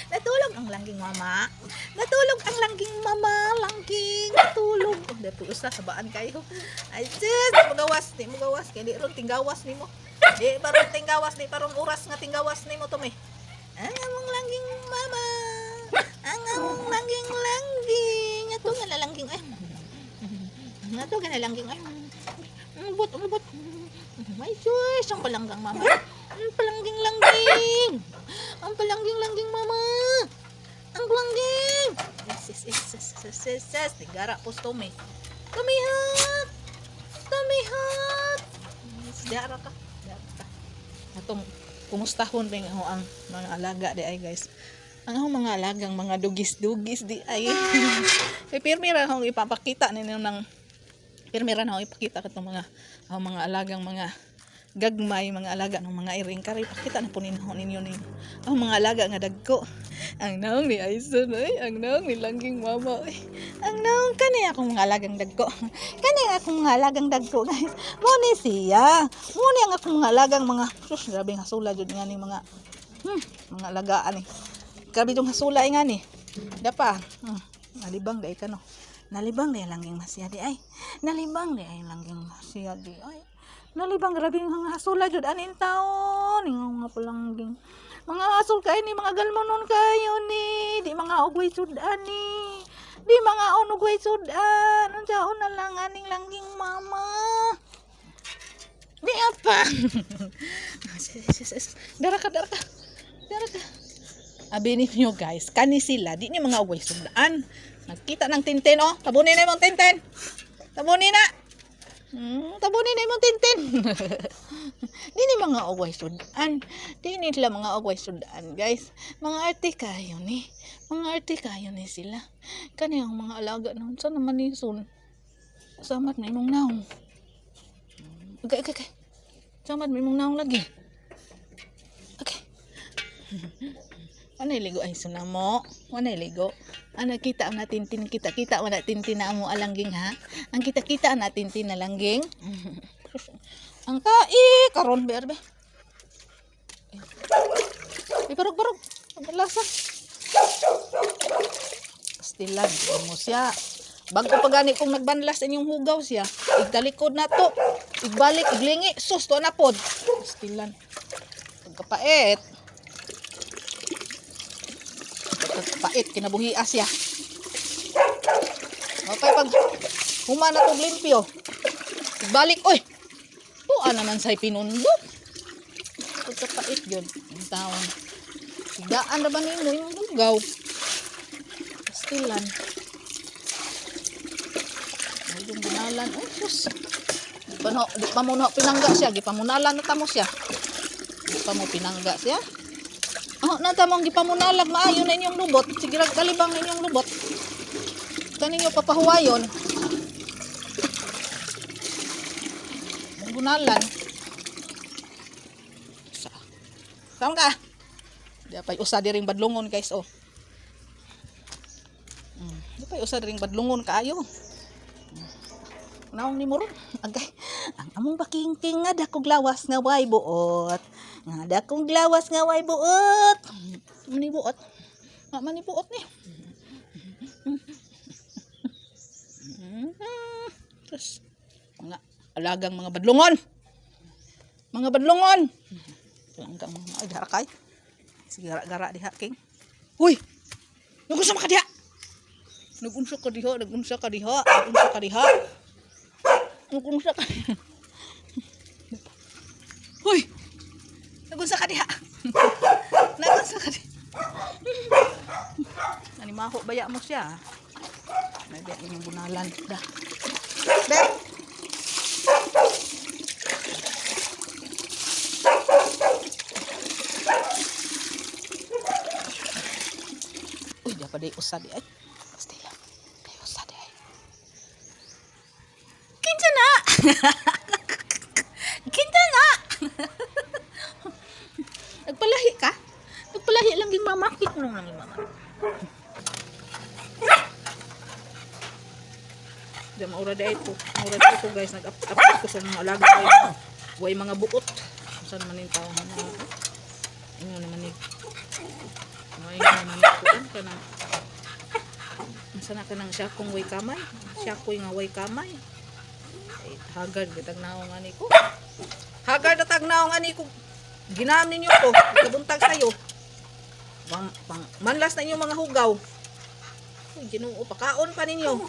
Natulog ang langging mama. Natulog ang langging mama. Langging. Natulog. Oh, dahil usa sabaan kayo. Ay, sis. Magawas. Di mo gawas. Kaya di ron tinggawas ni mo. Di paron tinggawas. Di paron oras nga tinggawas ni mo to may. Ang among langging mama. Ang among langging. Ato nga na langging. Ay. Ato nga na langging. Ay. Umubot. May sis. Ang palanggang mama. Ang palangging. Ang palangging mama. Ang palangging. Yes. Tigara po Tommy. Tumihat. Dara ka. Atong kumustahon rin ang mga alaga di ay guys. Ang mga alagang mga dugis di ay. Pirmira akong ipapakita ninyo ng pirmira na akong ipakita katong mga alagang mga gagmay, mga alaga ng mga iring kari pakita na po ninyo ni ang mga alaga nga dagko ang naong ni Aison ay ang naong ni langging mama ay ang naong kani akong mga alagang dagko kani akong mga alagang dagko guys mo ni siya mo ni ang akong mga alagang mga sus grabe nga sula jud nga ni mga alagaan ni grabe jud nga sula nga ni dapa nalibang dai kano nalibang dai langging masya di ay nalibang dai ay langging masya di ay nalibang grabe nga hasula jud anin taon ingon nga palangging mga asul kay ni mga galmonon kayo ni di mga ugway sudan ni di mga ugway sudan unsaon na lang aning langging mama di apa dara ka abi ninyo guys kani sila di ni mga ugway sudan nagkita ng tintin oh tabunin na imong tintin tabunin na tabunin na imong tintin. Di ni mga ugway sudan. Di ni sila mga ugway sudan, guys. Mga arte kayo ni. Mga arte kayo ni sila. Kani ang mga alaga na sa naman ni Sun. Samat na imong naong. Okay. Samat na imong naong lagi. Okay. Ano iligo ay Sun mo? Ano iligo? Ano kita ang natintin kita ang natintin na mo alangging ha? Ang kita ang natintin na langging. Ang karon berbe. Barog. Lasa. Pastilan mo siya. Bago pa gani kung nagbanlas inyong hugaw siya. Igtalikod na to. Igbalik, iglingi. Sus, to na pod. Pastilan. Pagkapait. Pait kinabuhi asya. Okay pag humana to limpyo. Balik oy. Tuan naman say pinundot. Pagkapait yun. Ang taon. Daan na ba nimo yung hugaw? Pastilan. Ay yung binalan. Oh sus. Di pa mo pinangga siya. Gipamunalan na tamo siya. Di pa mo pinangga siya. Oh, natamong gipamunalag maayo na inyong lubot. Sige rag kalibang na inyong lubot. Kaninyo papahuwayon. Bunalan. Saan ka? Di pa usa diring badlungon guys oh. Di pa usa diring badlungon kaayo. Naong ni mo ron. Agay. Ang among bakingking nga dakog lawas nga way buot. Nga dakong lawas nga way buot. Mani buot. Mani buot ni. Terus mga alagang mga badlungon. Mga badlungon. Alagang mga darakay. Sige gara-gara diha king. Huy. Nagunsa ka diha. Nagunsa ka diha. Huy. Nagunsa ka diha. Nanimaho baya mo siya. Nabiya yung bunalan. Dah. Beb. Uy, dia pa day usa di ay. Pasti lang. Day usa di ay. Kinsa na. Nagpalahi ka? Nagpalahi lang yung mama. Kitnong lang yung mama. Maura dahil po guys, nag-update ko sa mga alaga kayo. Huwag mga buot. Saan man yung taong ano? Inyo naman ni. Ngayon naman ni kuan ka na. Sana ka nang siya kung way kamay. Siya ko nga way kamay. Ay, hagard bitag naong ani ko. Hagard atag naong ani ko. Ginaam ninyo ko. Kabuntag sayo. Manlas na inyo mga hugaw. Uy, Ginoo, pakaon pa ninyo.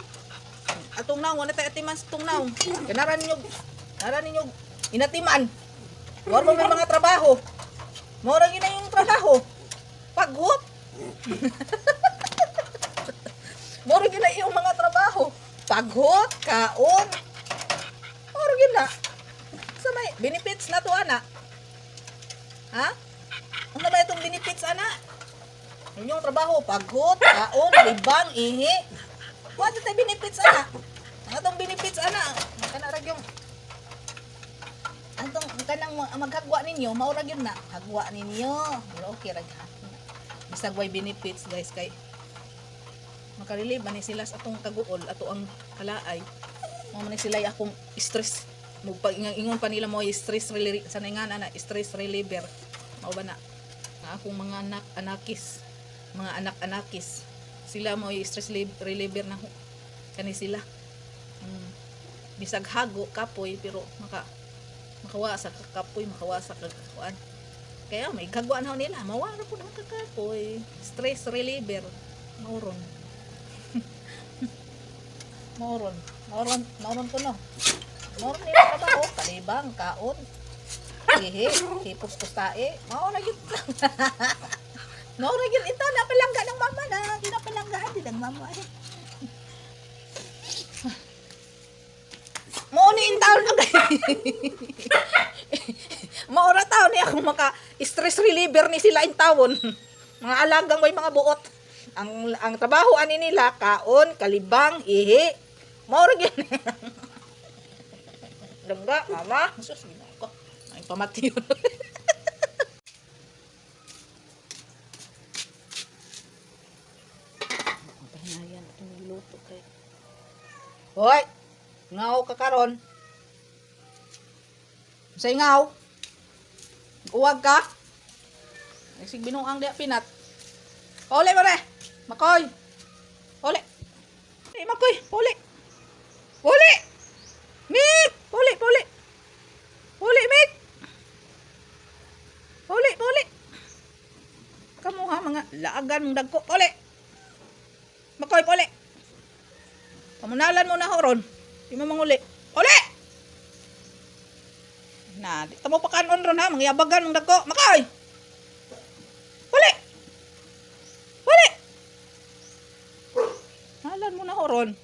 Atong naong, wala tayo atiman sa itong naong. Kanaran ninyo, inatiman. Huwag mo may mga trabaho. Mura yun na yung trabaho. Pagod. Mura yun na yung mga trabaho. Pagod, kaon. Mura yun na. Sa may benefits na to, ana. Ha? Ano ba itong benefits, ana? Inyong trabaho, pagod, kaon, libang, ihi. What ito benefits, ana? Ang itong benefits, ana? Kanarag yung antong kanang maghagwa ninyo, maurag yun na. Hagwa ninyo. Okay, ragha. Bisag way benefits, guys, kay makarelieve man sila sa atong kaguol, ato ang kalaay. Mo man sila akong stress. Ingon pa nila mo stress reliever sa nga na stress reliever. Mao ba na? Nga akong mga anak-anakis. Sila mo stress reliever na kani sila. Bisag hago kapoy pero makawa sa kapoy, makawa sa kakuan. Kaya may gagawan ho nila, mawara po ng kakapoy. Stress reliever. Mauron. Mauron ko no. Mauron nila trabaho, kalibang, kaon. Hihi, hipos-pustae. Mauron yun lang. Mauron yun. Ito, napalangga ng mama na. Hindi napalanggaan din ng mama eh. Mauniin taon na guys. Maura taon niya kung maka-stress reliever ni sila in taon. Mga alagang may mga buot. Ang trabaho ani nila, kaon, kalibang, ihi. Maura yun. Langga, mama. Sus, ginawa ko. Ay, pamati yun. Pahinayan itong niluto kayo. Hoy! Ngaw ka karon. Sa ngaw. Uwag ka. Sig binuang dia pinat. Pole mo re. Makoy. Pole. Hey, makoy, pole. Pole. Mik, pole. Pole, Mik. Pole. Kamu ha mga laagan mong dagko. Pole. Makoy, pole. Pamunalan mo na horon. Di mo manguli. Uli! Na, di mo pa kanon ron ha. Mangyabagan mong dagko. Makoy! Uli! Nalan mo na horon.